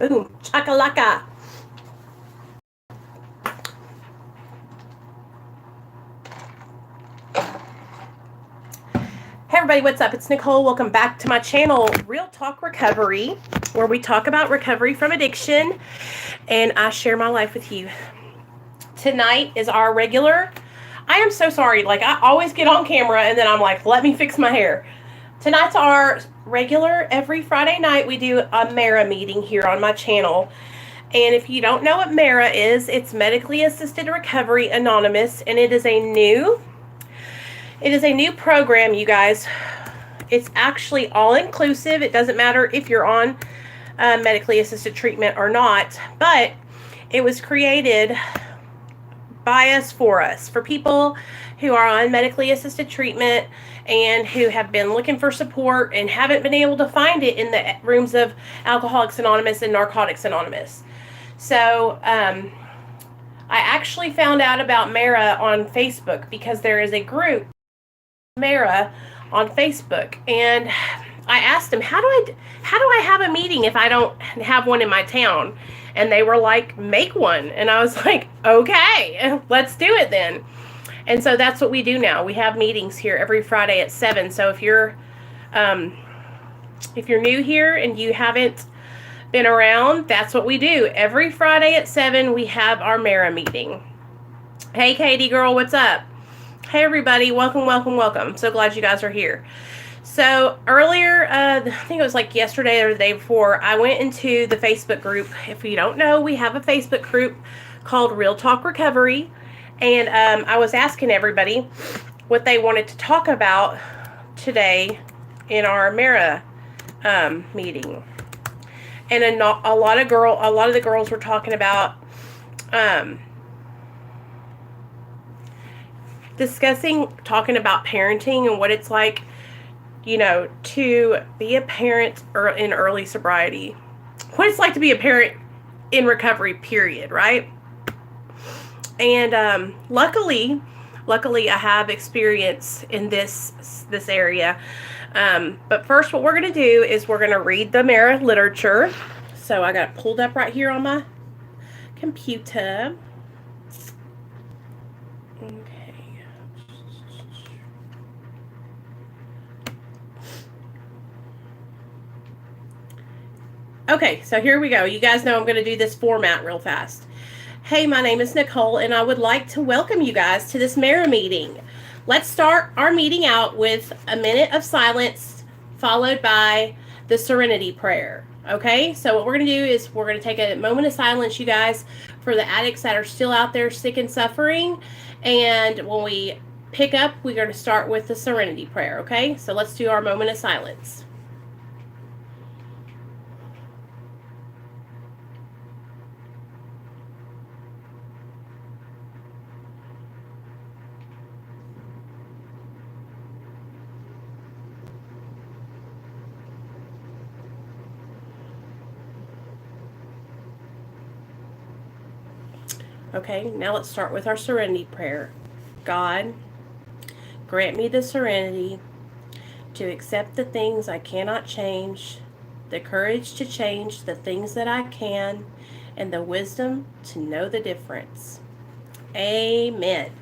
Boom. Chakalaka. Hey everybody, what's up? It's Nicole. Welcome back to my channel, Real Talk Recovery, where we talk about recovery from addiction and I share my life with you. Tonight is our regular. I am so sorry. Like, I always get on camera and then I'm like, let me fix my hair. Tonight's our regular. Every Friday night we do a MARA meeting here on my channel. And if you don't know what MARA is, it's Medically Assisted Recovery Anonymous, and it is a new program, you guys. It's actually all-inclusive. It doesn't matter if you're on medically assisted treatment or not, but it was created by us, for people who are on medically assisted treatment and who have been looking for support and haven't been able to find it in the rooms of Alcoholics Anonymous and Narcotics Anonymous. So, I actually found out about MARA on Facebook because there is a group, MARA, on Facebook, and I asked them, how do I have a meeting if I don't have one in my town? And they were like, make one. And I was like, okay, let's do it then. And so that's what we do now. We have meetings here every Friday at 7. So if you're new here and you haven't been around, that's what we do. Every Friday at 7, we have our MARA meeting. Hey, Katie girl, what's up? Hey, everybody. Welcome, welcome, welcome. So glad you guys are here. So earlier, I think it was like yesterday or the day before, I went into the Facebook group. If you don't know, we have a Facebook group called Real Talk Recovery. And I was asking everybody what they wanted to talk about today in our MARA meeting. And a lot of the girls were talking about talking about parenting and what it's like, you know, to be a parent in early sobriety. What it's like to be a parent in recovery, period, right? And luckily I have experience in this area. But first, what we're going to do is we're going to read the MARA literature. So I got it pulled up right here on my computer. Okay, so here we go. You guys know I'm going to do this format real fast. Hey, my name is Nicole, and I would like to welcome you guys to this MARA meeting. Let's start our meeting out with a minute of silence, followed by the Serenity Prayer. Okay, so what we're going to do is we're going to take a moment of silence, you guys, for the addicts that are still out there sick and suffering. And when we pick up, we're going to start with the Serenity Prayer. Okay, so let's do our moment of silence. Okay, now let's start with our Serenity Prayer. God, grant me the serenity to accept the things I cannot change, the courage to change the things that I can, and the wisdom to know the difference. Amen.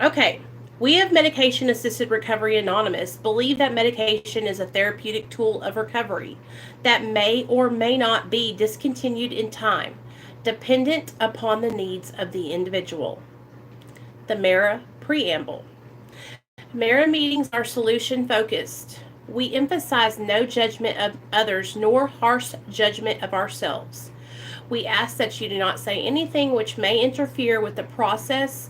Okay, we of Medication Assisted Recovery Anonymous believe that medication is a therapeutic tool of recovery that may or may not be discontinued in time, dependent upon the needs of the individual. The MARA Preamble. MARA meetings are solution focused. We emphasize no judgment of others nor harsh judgment of ourselves. We ask that you do not say anything which may interfere with the progress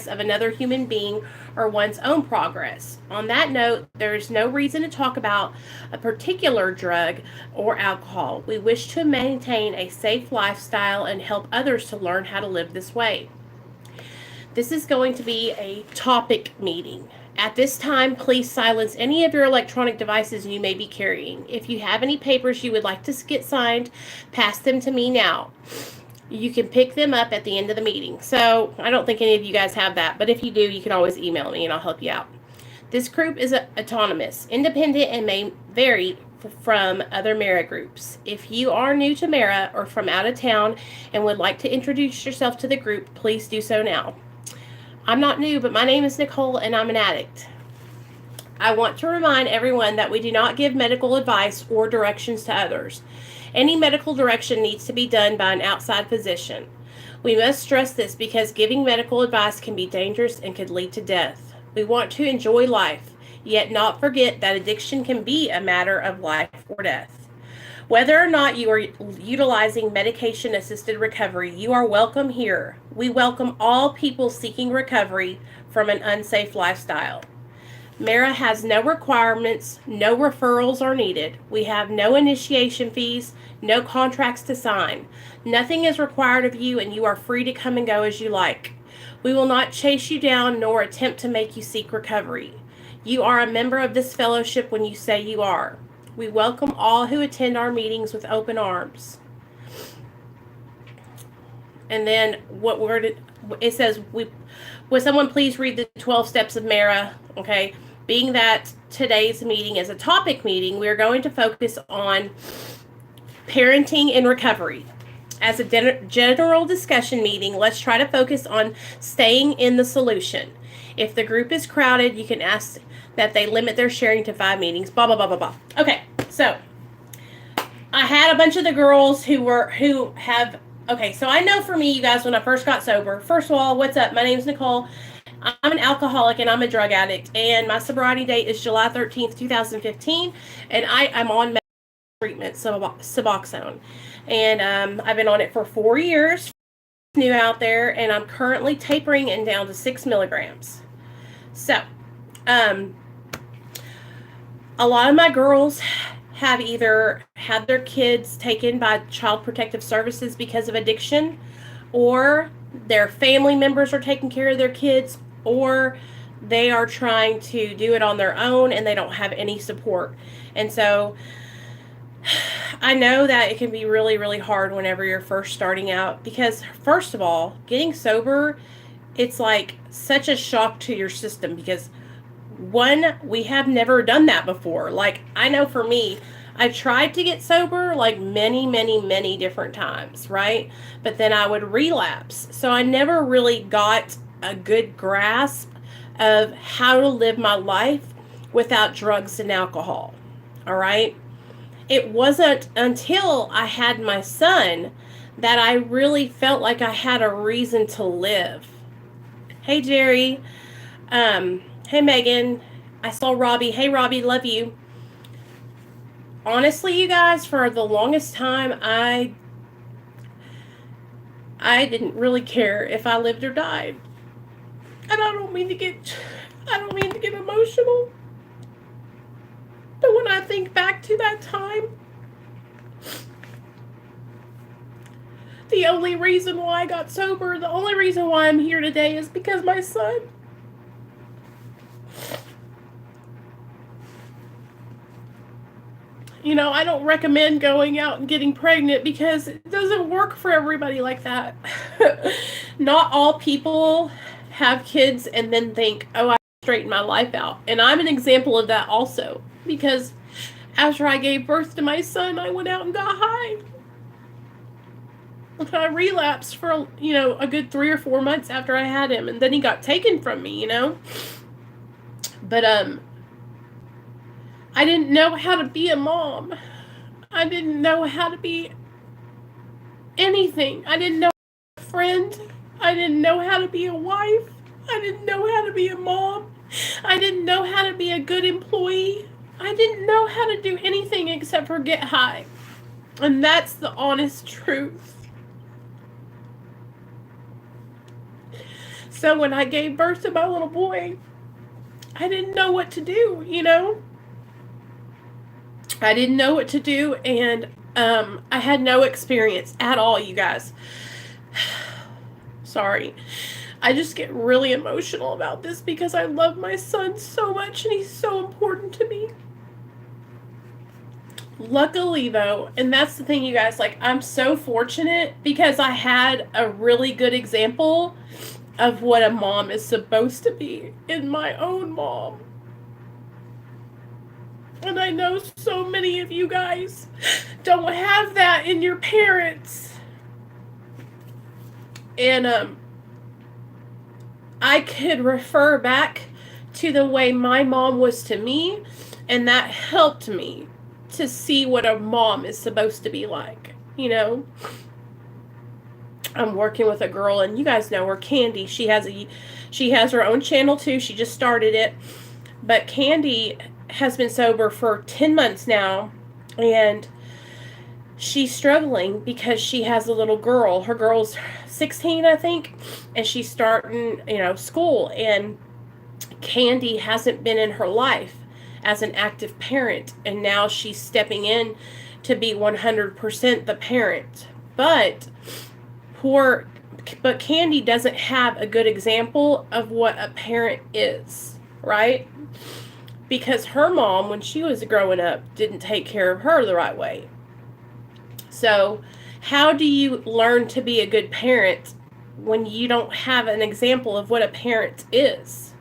of another human being or one's own progress. On that note, there is no reason to talk about a particular drug or alcohol. We wish to maintain a safe lifestyle and help others to learn how to live this way. This is going to be a topic meeting. At this time, please silence any of your electronic devices you may be carrying. If you have any papers you would like to get signed, pass them to me now. You can pick them up at the end of the meeting. So I don't think any of you guys have that, but if you do, you can always email me and I'll help you out. This group is autonomous, independent, and may vary from other Mara groups. If you are new to Mara or from out of town and would like to introduce yourself to the group, please do so now. I'm not new, but my name is Nicole and I'm an addict. I want to remind everyone that we do not give medical advice or directions to others. Any medical direction needs to be done by an outside physician. We must stress this because giving medical advice can be dangerous and could lead to death. We want to enjoy life, yet not forget that addiction can be a matter of life or death. Whether or not you are utilizing medication-assisted recovery, you are welcome here. We welcome all people seeking recovery from an unsafe lifestyle. Mara has no requirements, no referrals are needed. We have no initiation fees, no contracts to sign. Nothing is required of you, and you are free to come and go as you like. We will not chase you down nor attempt to make you seek recovery. You are a member of this fellowship when you say you are. We welcome all who attend our meetings with open arms. And then it says, would someone please read the 12 steps of Mara? Okay. Being that today's meeting is a topic meeting, we are going to focus on parenting and recovery. As a general discussion meeting, let's try to focus on staying in the solution. If the group is crowded, you can ask that they limit their sharing to 5 meetings, blah, blah, blah, blah, blah. Okay, so I had a bunch of the girls okay, so I know for me, you guys, when I first got sober, first of all, what's up? My name's Nicole. I'm an alcoholic and I'm a drug addict, and my sobriety date is July 13th, 2015, and I'm on treatment, Suboxone, and I've been on it for 4 years, new out there, and I'm currently tapering and down to 6 milligrams. So, a lot of my girls have either had their kids taken by Child Protective Services because of addiction, or their family members are taking care of their kids, or they are trying to do it on their own and they don't have any support. And so I know that it can be really, really hard whenever you're first starting out, because first of all, getting sober, it's like such a shock to your system, because one, we have never done that before. Like, I know for me, I tried to get sober like many, many, many different times, right? But then I would relapse. So I never really got a good grasp of how to live my life without drugs and alcohol. All right? It wasn't until I had my son that I really felt like I had a reason to live. Hey, Jerry. Hey, Megan. I saw Robbie. Hey, Robbie, love you. Honestly, you guys, for the longest time, I didn't really care if I lived or died. And I don't mean to get emotional. But when I think back to that time, the only reason why I got sober, the only reason why I'm here today is because my son. You know, I don't recommend going out and getting pregnant because it doesn't work for everybody like that. Not all people have kids and then think, oh, I straightened my life out. And I'm an example of that also, because after I gave birth to my son, I went out and got high. I relapsed for, a good 3 or 4 months after I had him, and then he got taken from me, But, I didn't know how to be a mom. I didn't know how to be anything. I didn't know how to be a friend. I didn't know how to be a wife. I didn't know how to be a mom. I didn't know how to be a good employee. I didn't know how to do anything except for get high. And that's the honest truth. So when I gave birth to my little boy, I didn't know what to do, I didn't know what to do, and I had no experience at all, you guys. Sorry. I just get really emotional about this because I love my son so much, and he's so important to me. Luckily, though, and that's the thing, you guys, I'm so fortunate because I had a really good example of what a mom is supposed to be in my own mom. And I know so many of you guys don't have that in your parents. And I could refer back to the way my mom was to me, and that helped me to see what a mom is supposed to be like, you know. I'm working with a girl, and you guys know her, Candy. She has her own channel too. She just started it. But Candy has been sober for 10 months now, and she's struggling because she has a little girl. Her girl's 16, I think, and she's starting, school, and Candy hasn't been in her life as an active parent, and now she's stepping in to be 100% the parent. But Candy doesn't have a good example of what a parent is, right? Because her mom, when she was growing up, didn't take care of her the right way. So how do you learn to be a good parent when you don't have an example of what a parent is,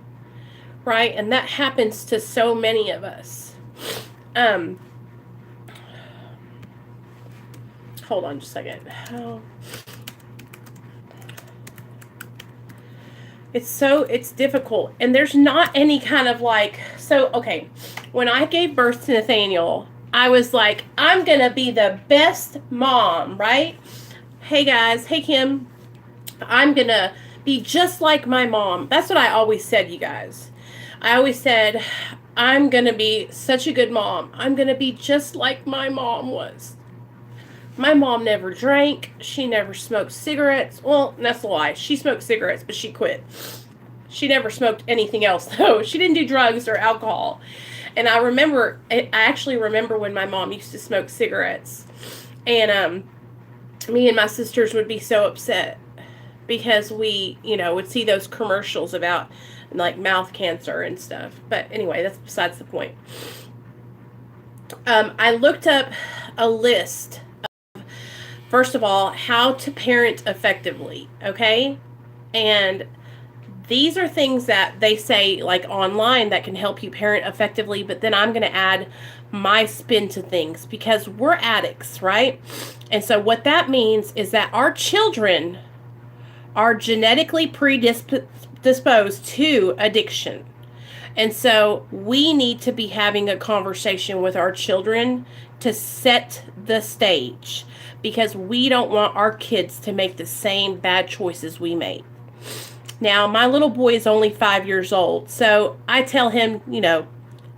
right? And that happens to so many of us. Hold on just a second. It's difficult, and there's not any kind of okay, when I gave birth to Nathaniel, I was like, I'm gonna be the best mom, right? Hey guys, hey Kim, I'm gonna be just like my mom. That's what I always said, you guys. I always said, I'm gonna be such a good mom. I'm gonna be just like my mom was. My mom never drank. She never smoked cigarettes. Well, that's a lie. She smoked cigarettes, but she quit. She never smoked anything else, though. She didn't do drugs or alcohol. And I actually remember when my mom used to smoke cigarettes. And me and my sisters would be so upset because we, would see those commercials about, mouth cancer and stuff. But anyway, that's besides the point. I looked up a list. First of all, how to parent effectively, okay? And these are things that they say online that can help you parent effectively, but then I'm going to add my spin to things because we're addicts, right? And so what that means is that our children are genetically predisposed to addiction. And so we need to be having a conversation with our children to set the stage, because we don't want our kids to make the same bad choices we made. Now, my little boy is only 5 years old, so I tell him,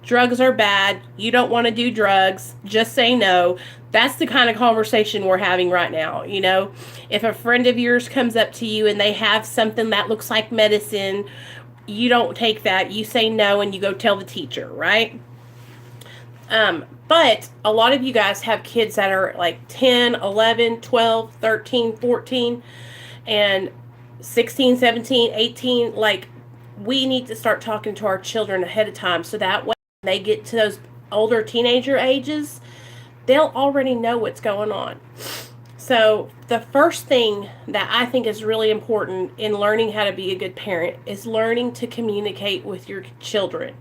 drugs are bad. You don't want to do drugs. Just say no. That's the kind of conversation we're having right now. If a friend of yours comes up to you and they have something that looks like medicine, you don't take that. You say no and you go tell the teacher, right? But a lot of you guys have kids that are 10, 11, 12, 13, 14, and 16, 17, 18. We need to start talking to our children ahead of time so that when they get to those older teenager ages, they'll already know what's going on. So the first thing that I think is really important in learning how to be a good parent is learning to communicate with your children.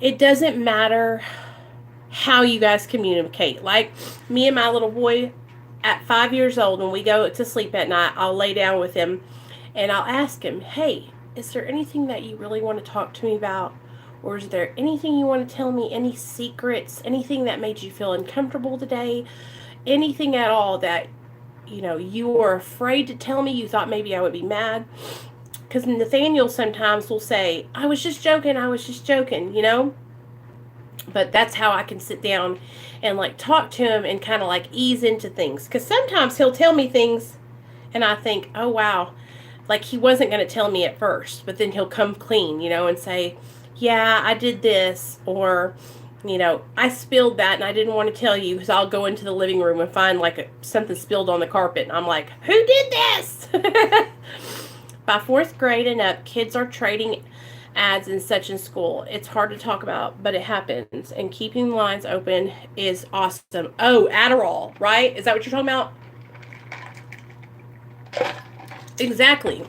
It doesn't matter how you guys communicate. Like me and my little boy at 5 years old, when we go to sleep at night, I'll lay down with him and I'll ask him, hey, is there anything that you really want to talk to me about? Or is there anything you want to tell me? Any secrets? Anything that made you feel uncomfortable today? Anything at all that, you were afraid to tell me? You thought maybe I would be mad? Because Nathaniel sometimes will say, I was just joking, But that's how I can sit down and talk to him and kind of ease into things. Because sometimes he'll tell me things and I think, oh wow, he wasn't going to tell me at first, but then he'll come clean, and say, yeah, I did this, or I spilled that and I didn't want to tell you, because I'll go into the living room and find something spilled on the carpet and I'm like, who did this? By 4th grade and up, kids are trading ads and such in school. It's hard to talk about, but it happens. And keeping lines open is awesome. Oh, Adderall, right? Is that what you're talking about? Exactly.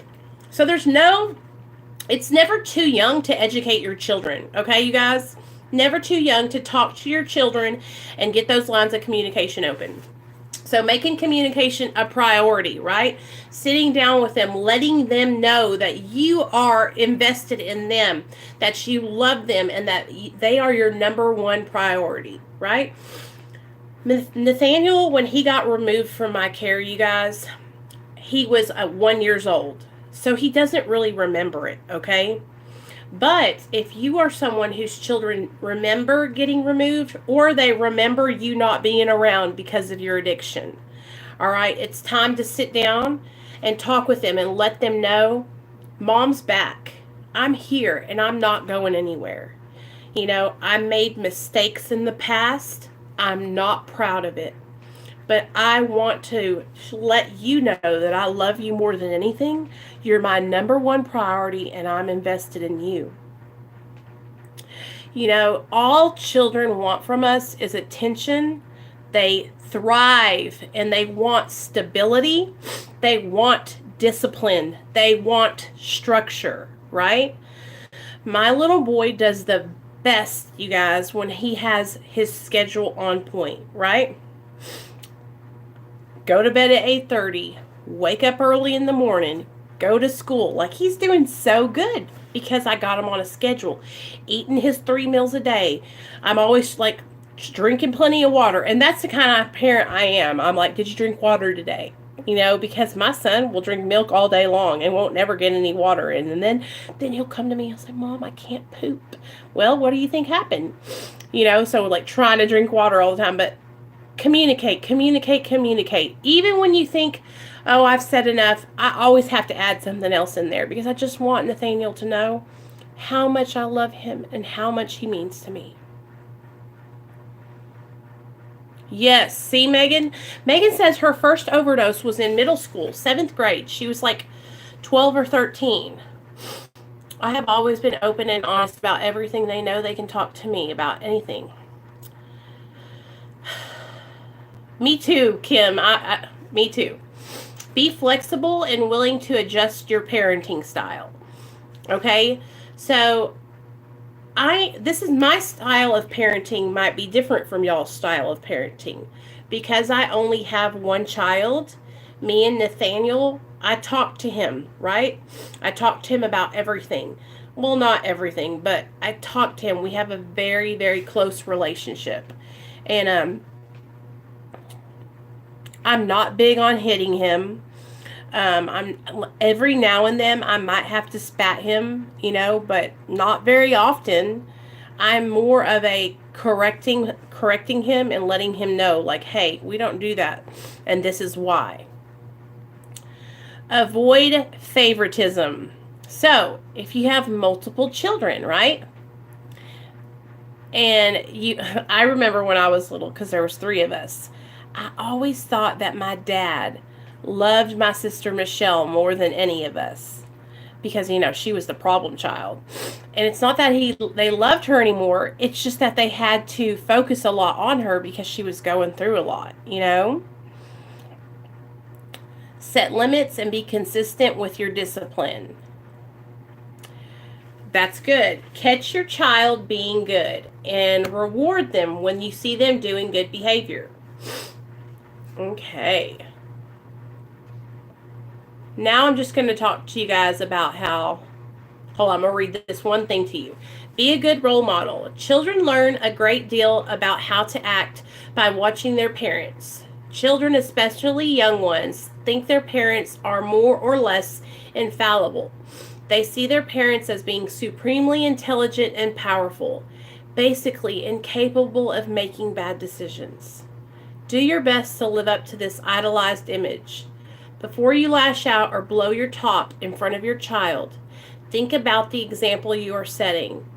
So it's never too young to educate your children. Okay, you guys? Never too young to talk to your children and get those lines of communication open. So making communication a priority, right? Sitting down with them, letting them know that you are invested in them, that you love them, and that they are your number one priority, right? Nathaniel, when he got removed from my care, you guys, he was 1 year old. So he doesn't really remember it, okay? But if you are someone whose children remember getting removed, or they remember you not being around because of your addiction, all right, it's time to sit down and talk with them and let them know, Mom's back. I'm here and I'm not going anywhere. You know, I made mistakes in the past. I'm not proud of it. But I want to let you know that I love you more than anything. You're my number one priority, and I'm invested in you. You know, all children want from us is attention. They thrive and they want stability. They want discipline. They want structure, right? My little boy does the best, you guys, when he has his schedule on point, right? Go to bed at 8:30, wake up early in the morning, go to school. Like, he's doing so good because I got him on a schedule, eating his 3 meals a day. I'm always like drinking plenty of water, and that's the kind of parent I am. I'm like, did you drink water today? You know, because my son will drink milk all day long and won't never get any water in. And then he'll come to me and say, Mom, I can't poop. Well, what do you think happened? You know, so like trying to drink water all the time, but communicate. Even when you think, oh, I've said enough, I always have to add something else in there because I just want Nathaniel to know how much I love him and how much he means to me. Yes, see, Megan? Megan says her first overdose was in middle school, 7th grade. She was like 12 or 13. I have always been open and honest about everything. They know they can talk to me about anything. Me too, Kim. Me too. Be flexible and willing to adjust your parenting style. Okay? So, this is my style of parenting might be different from y'all's style of parenting. Because I only have one child, me and Nathaniel, I talk to him, right? I talk to him about everything. Well, not everything, but I talk to him. We have a very, very close relationship. And I'm not big on hitting him. I'm every now and then I might have to spat him, you know, but not very often. I'm more of a correcting him and letting him know, like, hey, we don't do that, and this is why. Avoid favoritism. So, if you have multiple children, right? And I remember when I was little, because there was 3 of us, I always thought that my dad loved my sister Michelle more than any of us because, you know, she was the problem child. And it's not that they loved her anymore. It's just that they had to focus a lot on her because she was going through a lot, you know? Set limits and be consistent with your discipline. That's good. Catch your child being good and reward them when you see them doing good behavior. Okay. Now I'm just going to talk to you guys about how, hold on, I'm going to read this one thing to you. Be a good role model. Children learn a great deal about how to act by watching their parents. Children, especially young ones, think their parents are more or less infallible. They see their parents as being supremely intelligent and powerful, basically incapable of making bad decisions. Do your best to live up to this idolized image. Before you lash out or blow your top in front of your child, think about the example you are setting.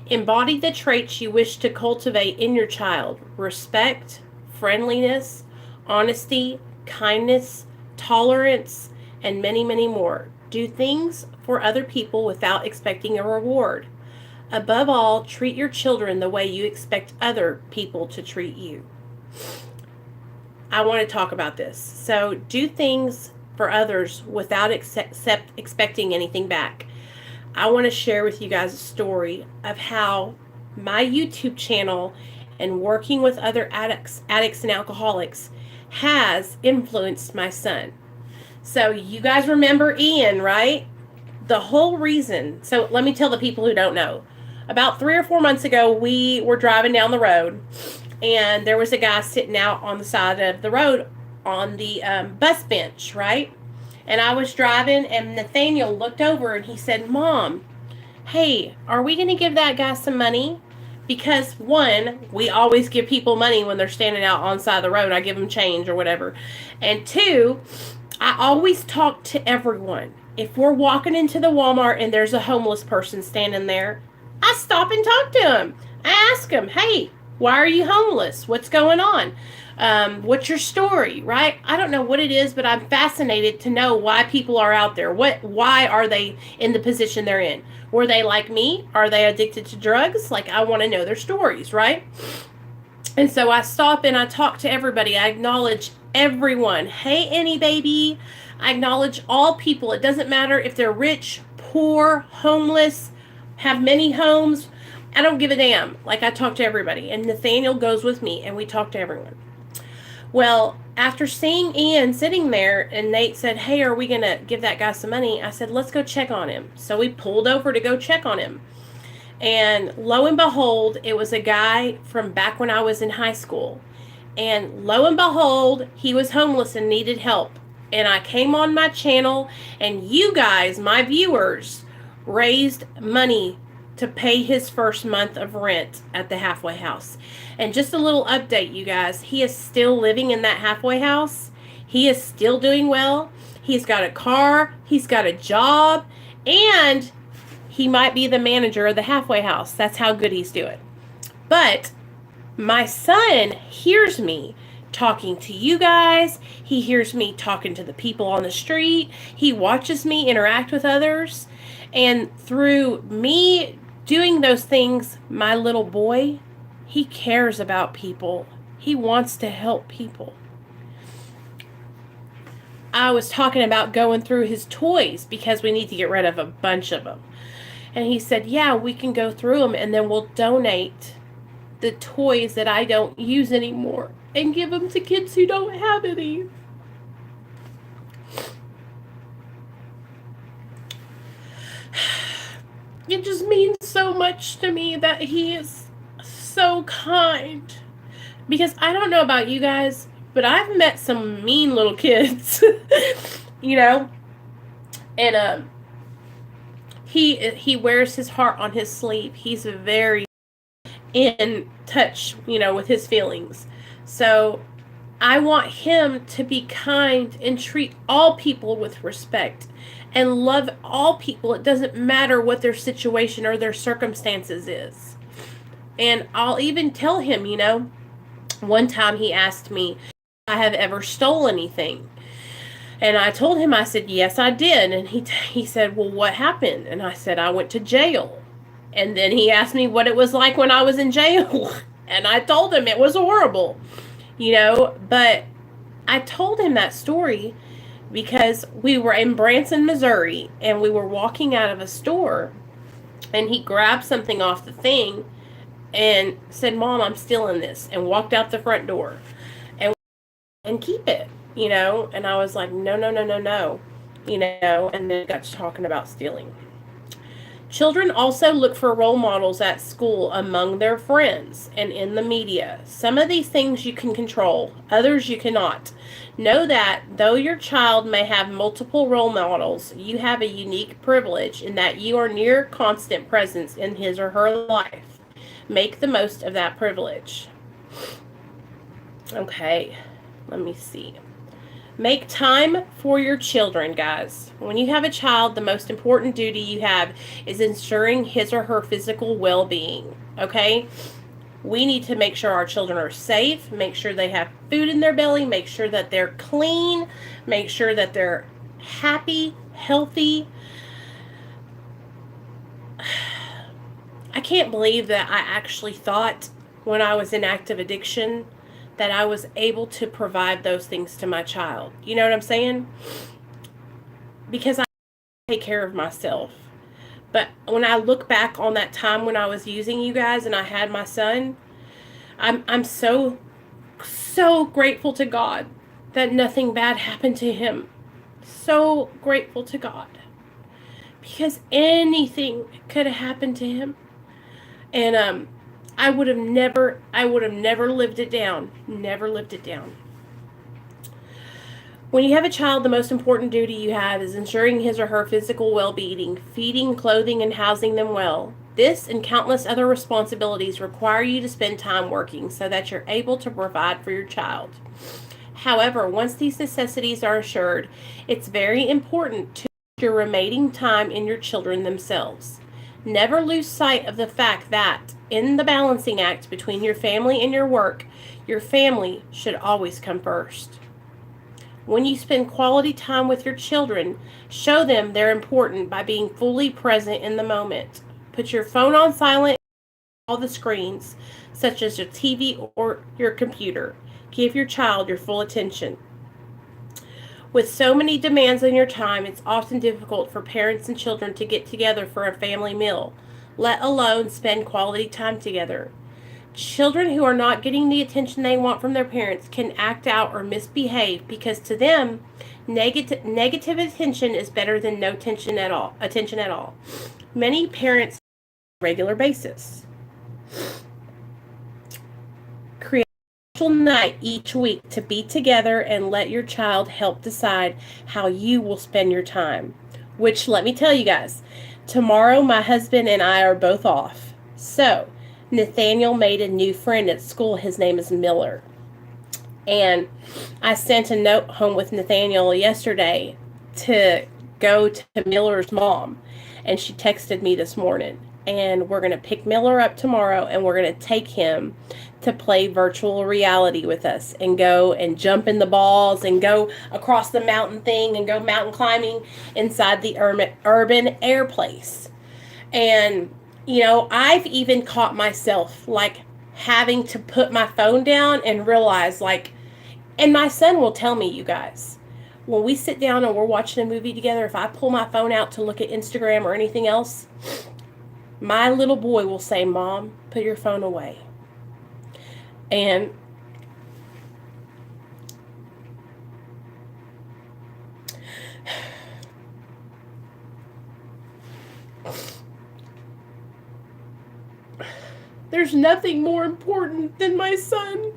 Embody the traits you wish to cultivate in your child: respect, friendliness, honesty, kindness, tolerance, and many, many more. Do things for other people without expecting a reward. Above all, treat your children the way you expect other people to treat you. I want to talk about this. So, do things for others without expecting anything back. I want to share with you guys a story of how my YouTube channel and working with other addicts and alcoholics has influenced my son. So you guys remember Ian, right? The whole reason. So let me tell the people who don't know. About 3 or 4 months ago, we were driving down the road, and there was a guy sitting out on the side of the road on the bus bench, right? And I was driving, and Nathaniel looked over and he said, "Mom, hey, are we going to give that guy some money?" Because one, we always give people money when they're standing out on the side of the road. I give them change or whatever. And two, I always talk to everyone. If we're walking into the Walmart and there's a homeless person standing there, I stop and talk to him. I ask him, "Hey, why are you homeless? What's going on? What's your story?" Right? I don't know what it is, but I'm fascinated to know why people are out there. Why are they in the position they're in? Were they like me? Are they addicted to drugs? Like, I want to know their stories, right? And so I stop and I talk to everybody. I acknowledge everyone. "Hey, Annie baby." I acknowledge all people. It doesn't matter if they're rich, poor, homeless, have many homes. I don't give a damn. Like, I talk to everybody. And Nathaniel goes with me and we talk to everyone. Well, after seeing Ian sitting there and Nate said, "Hey, are we going to give that guy some money?" I said, "Let's go check on him." So we pulled over to go check on him. And lo and behold, it was a guy from back when I was in high school. And lo and behold, he was homeless and needed help. And I came on my channel, and you guys, my viewers, raised money to pay his first month of rent at the halfway house. And just a little update, you guys, he is still living in that halfway house. He is still doing well. He's got a car, he's got a job, and he might be the manager of the halfway house. That's how good he's doing. But my son hears me talking to you guys. He hears me talking to the people on the street. He watches me interact with others. And through me doing those things, my little boy, he cares about people. He wants to help people. I was talking about going through his toys because we need to get rid of a bunch of them. And he said, "Yeah, we can go through them and then we'll donate the toys that I don't use anymore and give them to kids who don't have any." It just means so much to me that he is so kind. Because I don't know about you guys, but I've met some mean little kids, you know, and he wears his heart on his sleeve. He's very in touch, you know, with his feelings. So I want him to be kind and treat all people with respect and love all people. It doesn't matter what their situation or their circumstances is. And I'll even tell him, you know, one time he asked me if I have ever stole anything. And I told him, I said, "Yes, I did." And he said, "Well, what happened?" And I said, "I went to jail." And then he asked me what it was like when I was in jail. And I told him it was horrible, you know. But I told him that story because we were in Branson, Missouri, and we were walking out of a store, and he grabbed something off the thing and said, "Mom, I'm stealing this," and walked out the front door and keep it, you know. And I was like, no, you know. And then got to talking about stealing. Children also look for role models at school, among their friends, and in the media. Some of these things you can control, others you cannot. Know that though your child may have multiple role models, you have a unique privilege in that you are near constant presence in his or her life. Make the most of that privilege. Okay, let me see. Make time for your children, guys. When you have a child, the most important duty you have is ensuring his or her physical well-being, okay? We need to make sure our children are safe, make sure they have food in their belly, make sure that they're clean, make sure that they're happy, healthy. I can't believe that I actually thought when I was in active addiction that I was able to provide those things to my child. You know what I'm saying? Because I take care of myself. But when I look back on that time when I was using you guys and I had my son, I'm so grateful to God that nothing bad happened to him. So grateful to God. Because anything could have happened to him. And I would have never lived it down. Never lived it down. When you have a child, the most important duty you have is ensuring his or her physical well-being, feeding, clothing, and housing them well. This and countless other responsibilities require you to spend time working so that you're able to provide for your child. However, once these necessities are assured, it's very important to your remaining time in your children themselves. Never lose sight of the fact that, in the balancing act between your family and your work, your family should always come first. When you spend quality time with your children, show them they're important by being fully present in the moment. Put your phone on silent and all the screens, such as your TV or your computer. Give your child your full attention. With so many demands on your time, it's often difficult for parents and children to get together for a family meal, let alone spend quality time together. Children who are not getting the attention they want from their parents can act out or misbehave because to them, negative attention is better than no attention at all. Many parents on a regular basis create a special night each week to be together and let your child help decide how you will spend your time. Which, let me tell you guys, tomorrow my husband and I are both off. So, Nathaniel made a new friend at school. His name is Miller. And I sent a note home with Nathaniel yesterday to go to Miller's mom. And she texted me this morning. And we're going to pick Miller up tomorrow and we're going to take him to play virtual reality with us and go and jump in the balls and go across the mountain thing and go mountain climbing inside the urban air place. And you know, I've even caught myself, like, having to put my phone down and realize, like, and my son will tell me, you guys, when we sit down and we're watching a movie together, if I pull my phone out to look at Instagram or anything else, my little boy will say, Mom, put your phone away. And there's nothing more important than my son.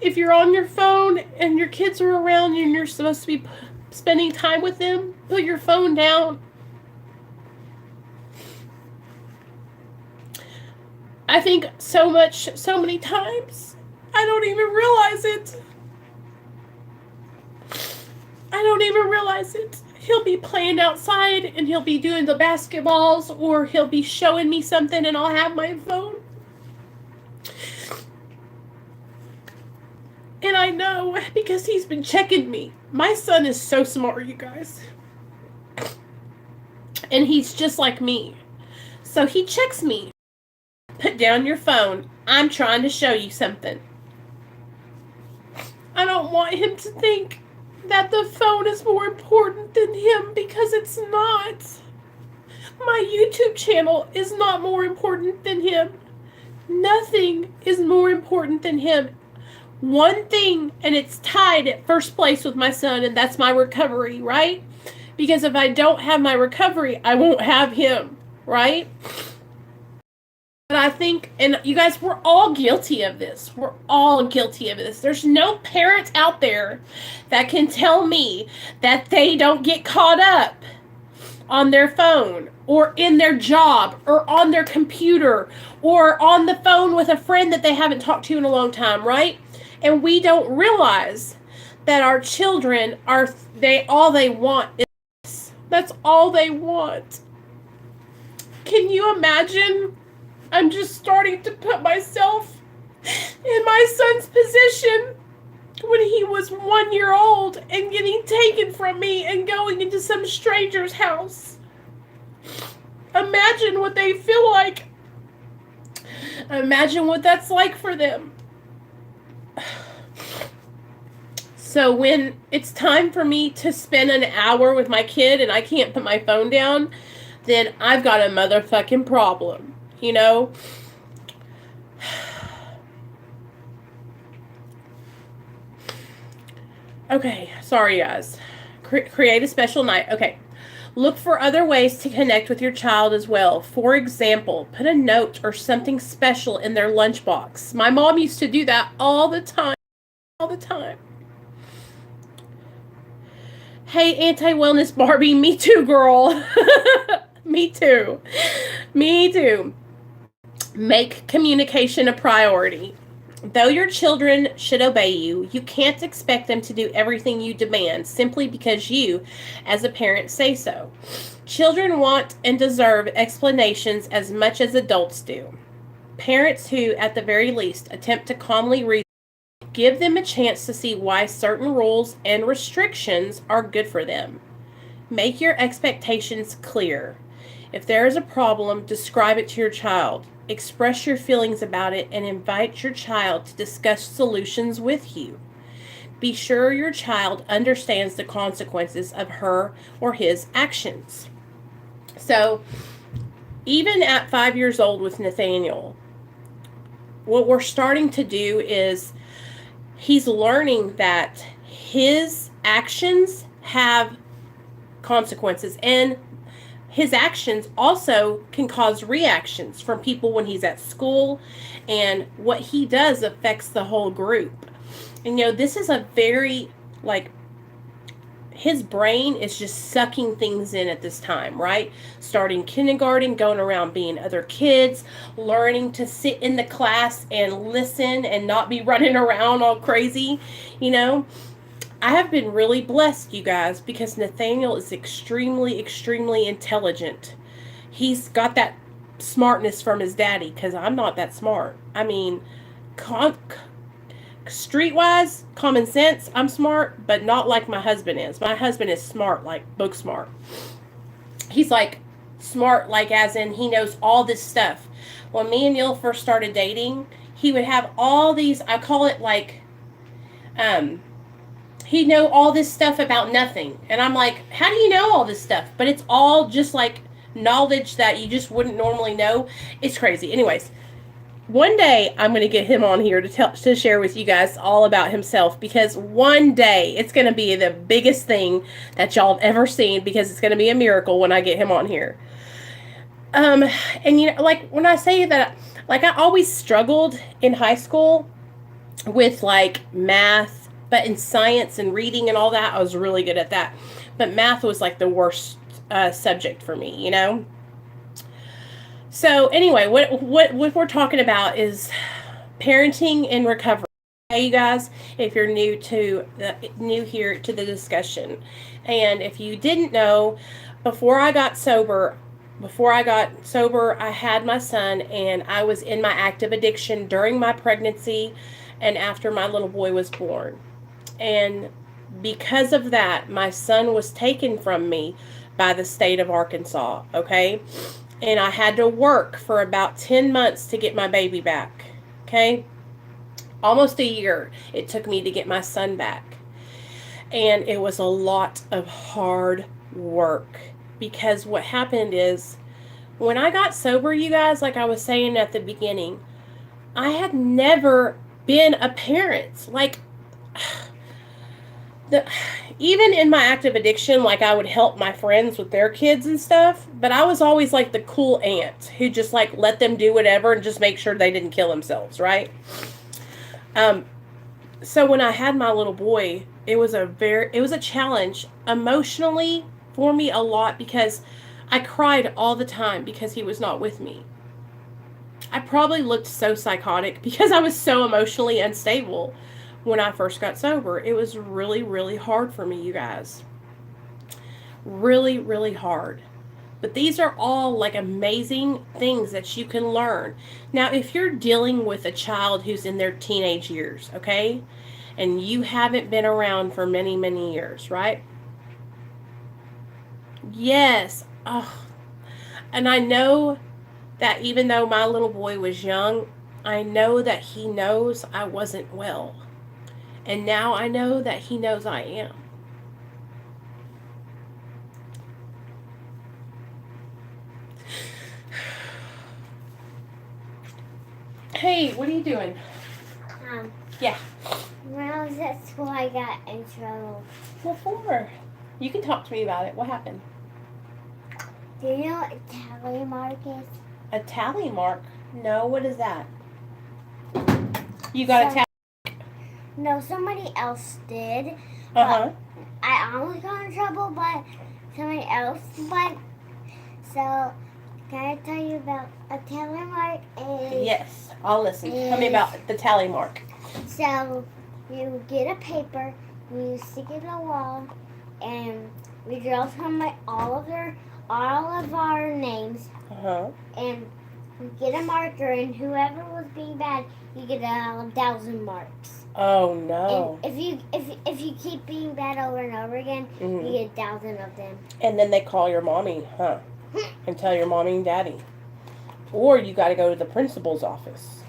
If you're on your phone and your kids are around you and you're supposed to be spending time with them, put your phone down. I think so many times, I don't even realize it. I don't even realize it. He'll be playing outside and he'll be doing the basketballs or he'll be showing me something and I'll have my phone. And I know because he's been checking me. My son is so smart, you guys. And he's just like me. So he checks me. Put down your phone. I'm trying to show you something. I don't want him to think that the phone is more important than him because it's not. My YouTube channel is not more important than him. Nothing is more important than him. One thing, and it's tied at first place with my son, and that's my recovery, right? Because if I don't have my recovery, I won't have him, right? But I think, and you guys, we're all guilty of this. We're all guilty of this. There's no parent out there that can tell me that they don't get caught up on their phone or in their job or on their computer or on the phone with a friend that they haven't talked to in a long time, right? And we don't realize that our children all they want is this. That's all they want. Can you imagine? I'm just starting to put myself in my son's position when he was 1 year old and getting taken from me and going into some stranger's house. Imagine what they feel like. Imagine what that's like for them. So when it's time for me to spend an hour with my kid and I can't put my phone down, then I've got a motherfucking problem, you know? Okay, sorry guys. Create a special night. Okay. Look for other ways to connect with your child as well. For example, put a note or something special in their lunchbox. My mom used to do that all the time. All the time. Hey, anti-wellness Barbie, me too, girl. Me too. Me too. Make communication a priority. Though your children should obey you, you can't expect them to do everything you demand simply because you, as a parent, say so. Children want and deserve explanations as much as adults do. Parents who, at the very least, attempt to calmly reason, give them a chance to see why certain rules and restrictions are good for them. Make your expectations clear. If there is a problem, describe it to your child. Express your feelings about it and invite your child to discuss solutions with you. Be sure your child understands the consequences of her or his actions. So, even at 5 years old with Nathaniel, what we're starting to do is he's learning that his actions have consequences, and his actions also can cause reactions from people when he's at school, and what he does affects the whole group. And this is a very, his brain is just sucking things in at this time, right? Starting kindergarten, going around being other kids, learning to sit in the class and listen and not be running around all crazy, I have been really blessed, you guys, because Nathaniel is extremely, extremely intelligent. He's got that smartness from his daddy, because I'm not that smart. I mean, streetwise, common sense, I'm smart, but not like my husband is. My husband is smart, like book smart. He's like smart, like as in he knows all this stuff. When me and Neil first started dating, he would have all these, I call it he'd know all this stuff about nothing. And I'm like, how do you know all this stuff? But it's all just like knowledge that you just wouldn't normally know. It's crazy. Anyways, one day I'm going to get him on here to share with you guys all about himself, because one day it's going to be the biggest thing that y'all have ever seen, because it's going to be a miracle when I get him on here. And when I say that, I always struggled in high school with math, but in science and reading and all that, I was really good at that. But math was the worst subject for me, So anyway, what we're talking about is parenting and recovery. Hey, you guys, if you're new here to the discussion, and if you didn't know, before I got sober, I had my son, and I was in my active addiction during my pregnancy and after my little boy was born. And because of that, my son was taken from me by the state of Arkansas, okay? And I had to work for about 10 months to get my baby back, okay? Almost a year it took me to get my son back. And it was a lot of hard work, because what happened is, when I got sober, you guys, like I was saying at the beginning, I had never been a parent. Even in my active addiction, I would help my friends with their kids and stuff, but I was always the cool aunt who just let them do whatever and just make sure they didn't kill themselves, right? So when I had my little boy, it was a challenge emotionally for me a lot, because I cried all the time because he was not with me. I probably looked so psychotic because I was so emotionally unstable. When I first got sober, it was really, really hard for me, you guys. Really, really hard. But these are all amazing things that you can learn. Now, if you're dealing with a child who's in their teenage years, okay, and you haven't been around for many, many years, right? Yes. Oh. And I know that even though my little boy was young, I know that he knows I wasn't well. And now I know that he knows I am. Hey, what are you doing? Yeah. When I was at school, I got in trouble. What for? You can talk to me about it. What happened? Do you know what a tally mark is? A tally mark? No, what is that? You got a tally? No, somebody else did. Uh-huh. I almost got in trouble, but somebody else. But so, can I tell you about a tally mark? Yes, I'll listen. Tell me about the tally mark. So, you get a paper, you stick it in the wall, and we draw all of our names. Uh-huh. And you get a marker, and whoever was being bad, you get 1,000 marks. Oh no! And if you keep being bad over and over again, you get 1,000 of them. And then they call your mommy, huh? And tell your mommy and daddy, or you got to go to the principal's office.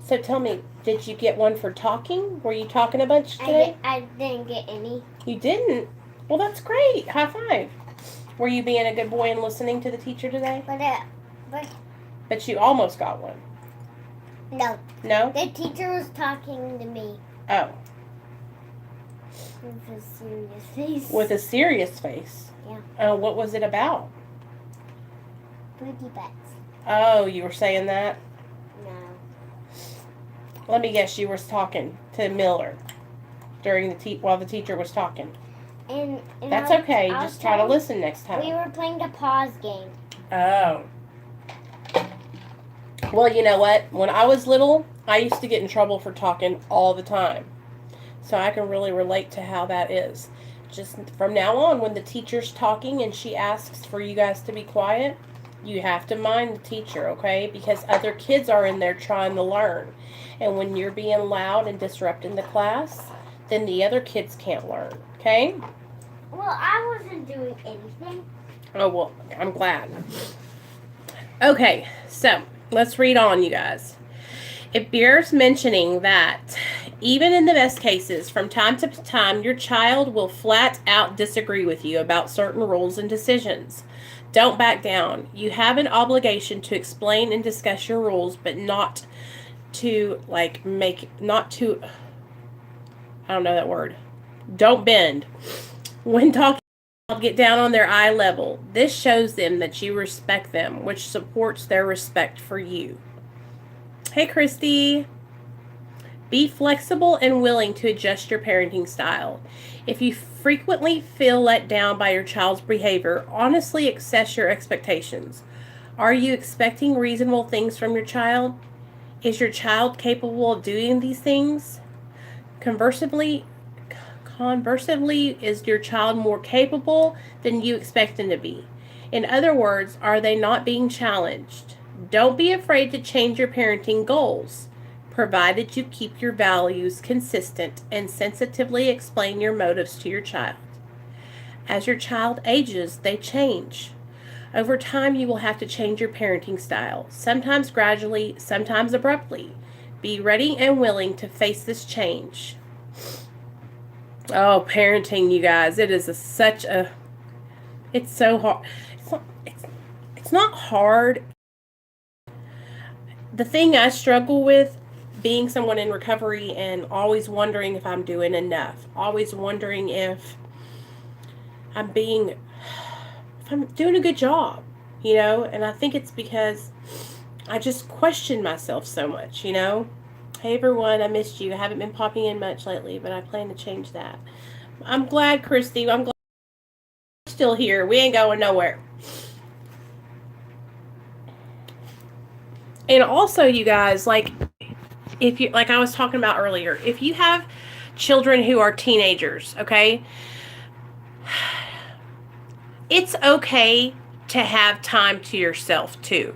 So tell me, did you get one for talking? Were you talking a bunch today? I didn't get any. You didn't? Well, that's great. High five. Were you being a good boy and listening to the teacher today? But you almost got one. No. No? The teacher was talking to me. Oh. With a serious face. With a serious face? Yeah. Oh, what was it about? Booty butts. Oh, you were saying that? No. Let me guess, you were talking to Miller during while the teacher was talking. And that's okay. Just try to listen next time. We were playing the pause game. Oh. Well, you know what? When I was little, I used to get in trouble for talking all the time. So I can really relate to how that is. Just from now on, when the teacher's talking and she asks for you guys to be quiet, you have to mind the teacher, okay? Because other kids are in there trying to learn. And when you're being loud and disrupting the class, then the other kids can't learn, okay? Well, I wasn't doing anything. Oh, well, I'm glad. Okay, so let's read on, you guys. It bears mentioning that even in the best cases, from time to time, your child will flat out disagree with you about certain rules and decisions. Don't back down. You have an obligation to explain and discuss your rules, but not to, I don't know that word. Don't bend. When talking, get down on their eye level. This shows them that you respect them, which supports their respect for you. Hey, Krissy. Be flexible and willing to adjust your parenting style. If you frequently feel let down by your child's behavior, honestly assess your expectations. Are you expecting reasonable things from your child? Is your child capable of doing these things? Conversely, is your child more capable than you expect them to be? In other words, are they not being challenged? Don't be afraid to change your parenting goals, provided you keep your values consistent and sensitively explain your motives to your child. As your child ages, they change. Over time, you will have to change your parenting style, sometimes gradually, sometimes abruptly. Be ready and willing to face this change. Oh, parenting, you guys, it is it's so hard. It's not hard. The thing I struggle with, being someone in recovery and always wondering if I'm doing enough, always wondering if I'm doing a good job, and I think it's because I just question myself so much, Hey everyone, I missed you. I haven't been popping in much lately, but I plan to change that. I'm glad, Krissy. I'm glad you're still here. We ain't going nowhere. And also, you guys, if you, like I was talking about earlier, if you have children who are teenagers, okay, it's okay to have time to yourself too.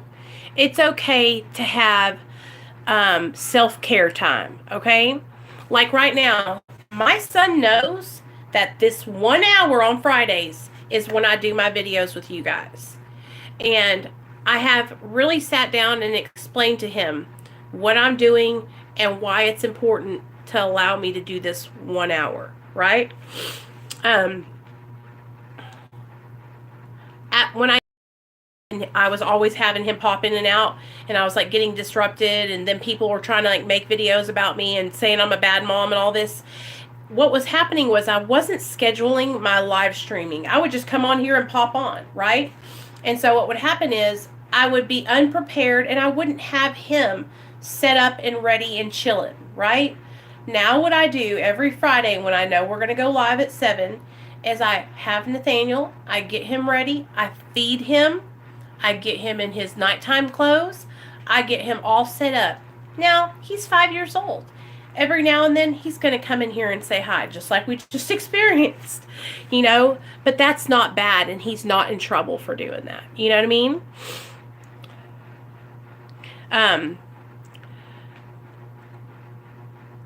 It's okay to have self-care time, okay? Like right now, my son knows that this 1 hour on Fridays is when I do my videos with you guys. And I have really sat down and explained to him what I'm doing and why it's important to allow me to do this 1 hour, right? When I was always having him pop in and out, and I was like getting disrupted, and then people were trying to like make videos about me and saying I'm a bad mom and all this. What was happening was I wasn't scheduling my live streaming. I would just come on here and pop on, right? And so what would happen is I would be unprepared and I wouldn't have him set up and ready and chilling, right? Now what I do every Friday when I know we're going to go live at 7 is I have Nathaniel, I get him ready, I feed him, I get him in his nighttime clothes, I get him all set up. Now, he's 5 years old. Every now and then he's going to come in here and say hi, just like we just experienced, you know, but that's not bad, and he's not in trouble for doing that. You know what I mean?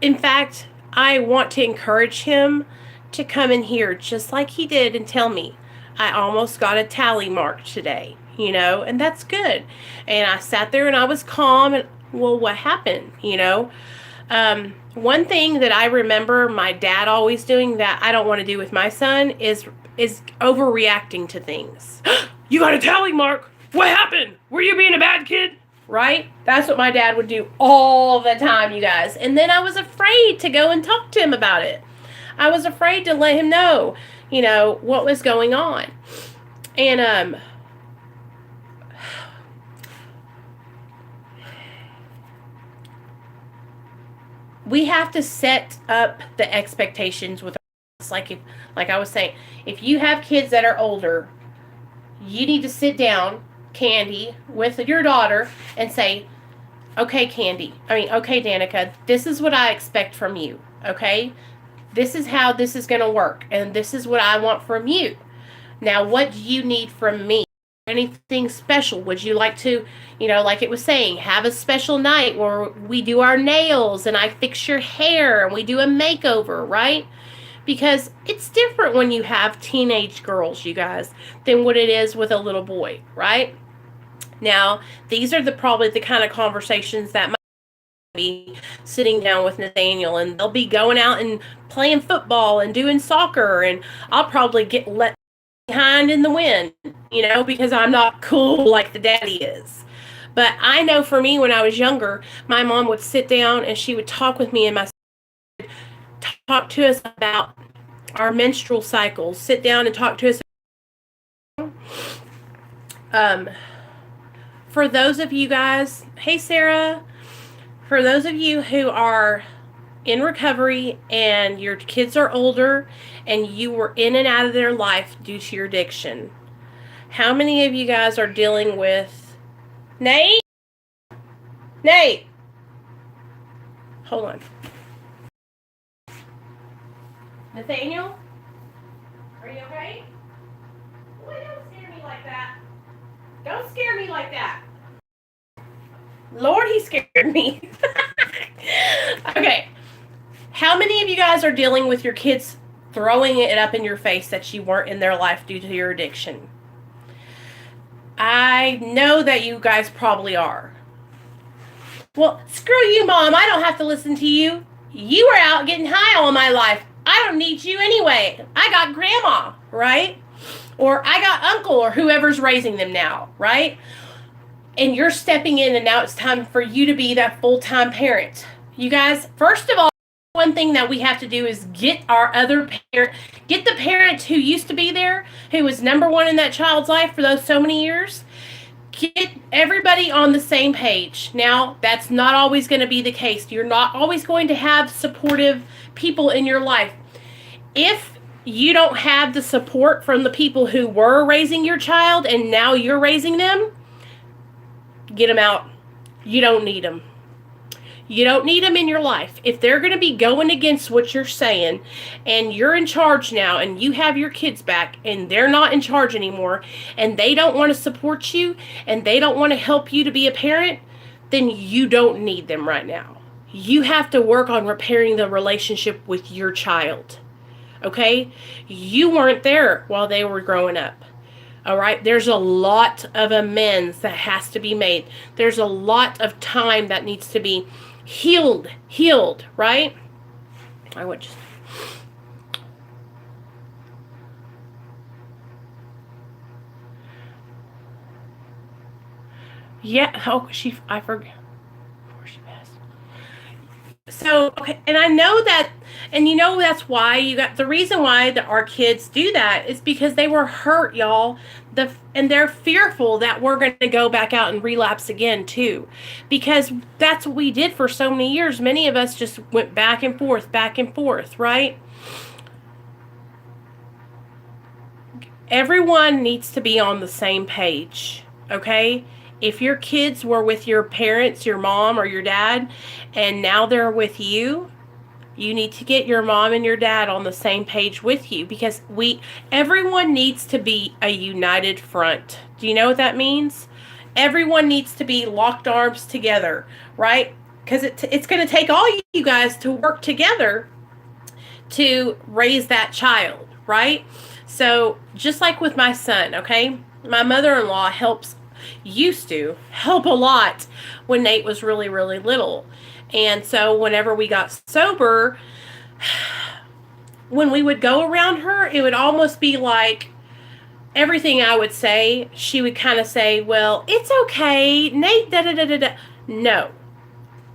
In fact, I want to encourage him to come in here just like he did and tell me, I almost got a tally mark today, you know, and that's good. And I sat there and I was calm and, well, what happened, you know? One thing that I remember my dad always doing that I don't want to do with my son is overreacting to things. You got a tally mark. What happened? Were you being a bad kid? Right? That's what my dad would do all the time, you guys. And then I was afraid to go and talk to him about it. I was afraid to let him know, you know, what was going on. And, we have to set up the expectations with us. Like I was saying, if you have kids that are older, you need to sit down, Candy, with your daughter and say, okay, okay, Danica, this is what I expect from you, okay? This is how this is going to work, and this is what I want from you. Now, what do you need from me? Anything special? Would you like to, you know, like it was saying, have a special night where we do our nails and I fix your hair and we do a makeover, right? Because it's different when you have teenage girls, you guys, than what it is with a little boy, right? Now, these are probably the kind of conversations that might be sitting down with Nathaniel, and they'll be going out and playing football and doing soccer, and I'll probably get let behind in the wind, you know, because I'm not cool like the daddy is. But I know for me, when I was younger, my mom would sit down and she would talk with me and my talk to us about our menstrual cycles, sit down and talk to us. For those of you guys, hey Sarah, for those of you who are in recovery and your kids are older and you were in and out of their life due to your addiction, how many of you guys are dealing with Nate? Hold on. Nathaniel? Are you okay? Boy, don't scare me like that. Don't scare me like that. Lord, he scared me. Okay. How many of you guys are dealing with your kids throwing it up in your face that you weren't in their life due to your addiction? I know that you guys probably are. Well, screw you, Mom. I don't have to listen to you. You were out getting high all my life. I don't need you anyway. I got grandma, right? Or I got uncle or whoever's raising them now, right? And you're stepping in and now it's time for you to be that full-time parent. You guys, first of all, one thing that we have to do is get our other parent, get the parent who used to be there, who was number one in that child's life for those so many years, get everybody on the same page. Now, that's not always going to be the case. You're not always going to have supportive people in your life. If you don't have the support from the people who were raising your child and now you're raising them, get them out. You don't need them. You don't need them in your life. If they're going to be going against what you're saying and you're in charge now and you have your kids back and they're not in charge anymore and they don't want to support you and they don't want to help you to be a parent, then you don't need them right now. You have to work on repairing the relationship with your child. Okay? You weren't there while they were growing up. All right? There's a lot of amends that has to be made. There's a lot of time that needs to be healed, right? I would just... Yeah. Oh, I forget. Before she passed. So, okay, and I know that, and that's why the reason why our kids do that is because they were hurt, y'all. And they're fearful that we're going to go back out and relapse again too, because that's what we did for so many years. Many of us just went back and forth, right? Everyone needs to be on the same page, okay? If your kids were with your parents, your mom or your dad, and now they're with you, you need to get your mom and your dad on the same page with you, because everyone needs to be a united front. Do you know what that means? Everyone needs to be locked arms together, right? Because it's going to take all you guys to work together to raise that child, right? So just like with my son, okay, my mother-in-law used to help a lot when Nate was really, really little. And so whenever we got sober, when we would go around her, it would almost be like everything I would say, she would kind of say, well, it's okay, Nate, da-da-da-da-da. No,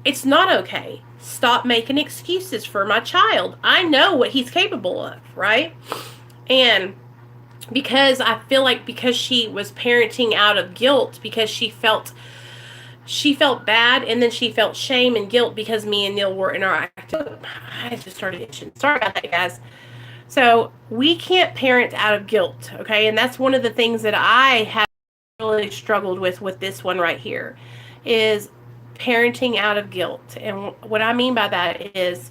it's not okay. Stop making excuses for my child. I know what he's capable of, right? And because I feel like because she was parenting out of guilt, because she felt bad, and then she felt shame and guilt because me and Neil were interacting. I just started itching. Sorry about that, guys. So we can't parent out of guilt, okay? And that's one of the things that I have really struggled with this one right here, is parenting out of guilt. And what I mean by that is,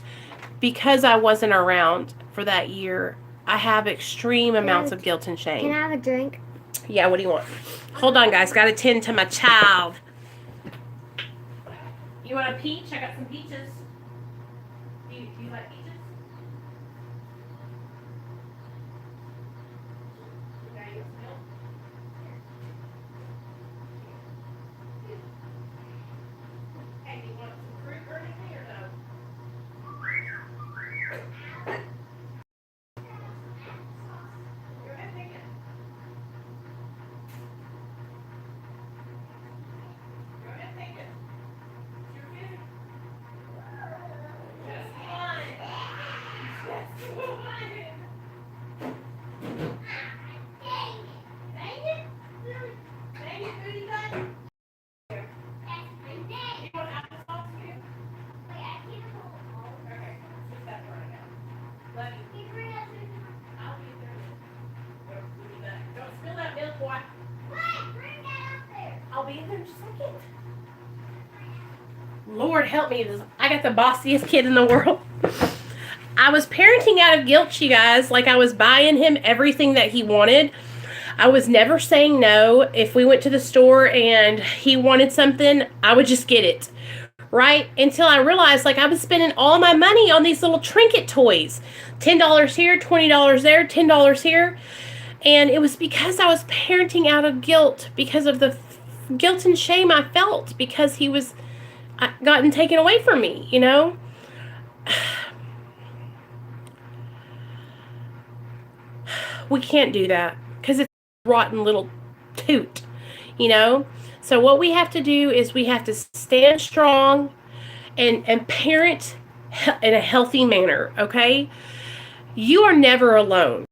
because I wasn't around for that year, I have extreme amounts of guilt and shame. Can I have a drink? Yeah, what do you want? Hold on, guys. Got to tend to my child. You want a peach? I got some peaches. Do you like peaches? Okay, you want milk? Hey, do you want some fruit or anything or no? Go ahead and take it. Go ahead and take it. It's your food. Just one. Just one. Dang it. Dang it, booty butt. You want applesauce too? Okay, just that part now. Love you. I'll be there. Booty butt. Don't spill that milk, boy. I'll be in there in just a second. Lord help me. I got the bossiest kid in the world. I was parenting out of guilt, you guys. Like, I was buying him everything that he wanted. I was never saying no. If we went to the store and he wanted something, I would just get it. Right? Until I realized, like, I was spending all my money on these little trinket toys. $10 here, $20 there, $10 here. And it was because I was parenting out of guilt, because of the guilt and shame I felt because he was gotten taken away from me, you know? We can't do that because it's a rotten little toot, you know? So what we have to do is we have to stand strong and parent in a healthy manner, okay? You are never alone.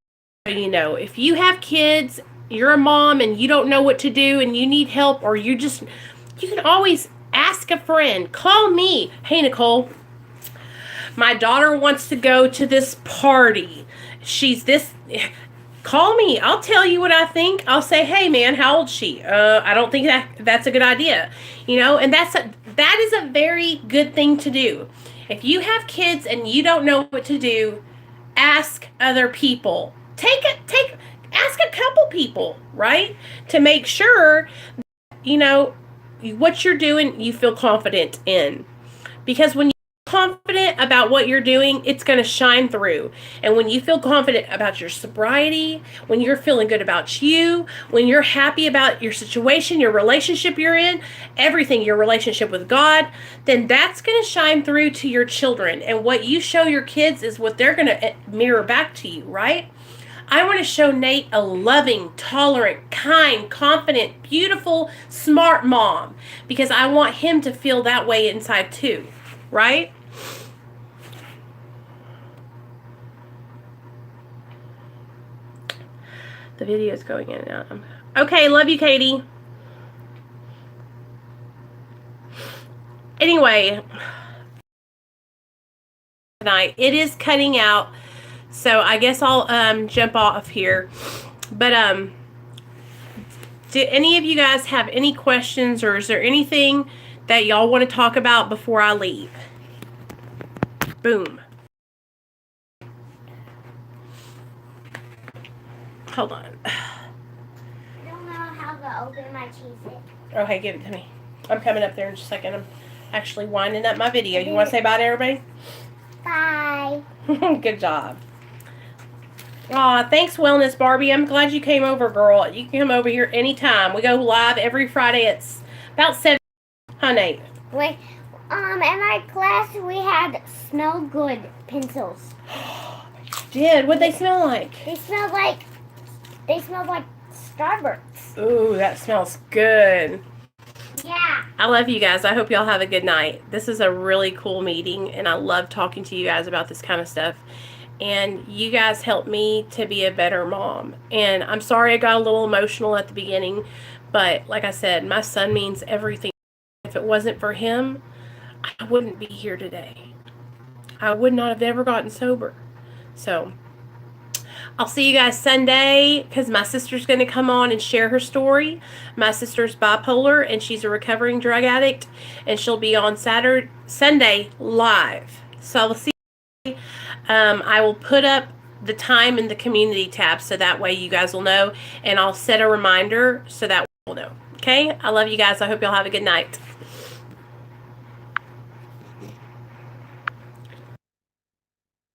You know, if you have kids, you're a mom and you don't know what to do and you need help, or you can always ask a friend. Call me. Hey, Nicole, my daughter wants to go to this party. Call me. I'll tell you what I think. I'll say, hey, man, how old's she? I don't think that's a good idea. You know, and that is a very good thing to do. If you have kids and you don't know what to do, ask other people. Ask a couple people, right? To make sure, you know, what you're doing, you feel confident in. Because when you're confident about what you're doing, it's going to shine through. And when you feel confident about your sobriety, when you're feeling good about you, when you're happy about your situation, your relationship you're in, everything, your relationship with God, then that's going to shine through to your children. And what you show your kids is what they're going to mirror back to you, right? I want to show Nate a loving, tolerant, kind, confident, beautiful, smart mom, because I want him to feel that way inside too, right? The video is going in and out. Okay, love you, Katie. Anyway, tonight it is cutting out, so I guess I'll jump off here. But do any of you guys have any questions, or is there anything that y'all want to talk about before I leave? Boom. Hold on. I don't know how to open my Cheez-It. Okay, give it to me. I'm coming up there in just a second. I'm actually winding up my video. You want to say bye to everybody? Bye. Good job. Aw, thanks, Wellness Barbie. I'm glad you came over, girl. You can come over here anytime. We go live every Friday at about 7. Huh, Nate? Wait, in my class we had smell good pencils. Did? What'd they smell like? They smelled like Starbursts. Ooh, that smells good. Yeah. I love you guys. I hope y'all have a good night. This is a really cool meeting, and I love talking to you guys about this kind of stuff. And you guys helped me to be a better mom. And I'm sorry I got a little emotional at the beginning, but like I said, my son means everything. If it wasn't for him, I wouldn't be here today. I would not have ever gotten sober. So I'll see you guys Sunday, because my sister's going to come on and share her story. My sister's bipolar, and she's a recovering drug addict, and she'll be on Sunday live. So I'll see you. I will put up the time in the community tab, so that way you guys will know, and I'll set a reminder so that we'll know. Okay? I love you guys. I hope y'all have a good night.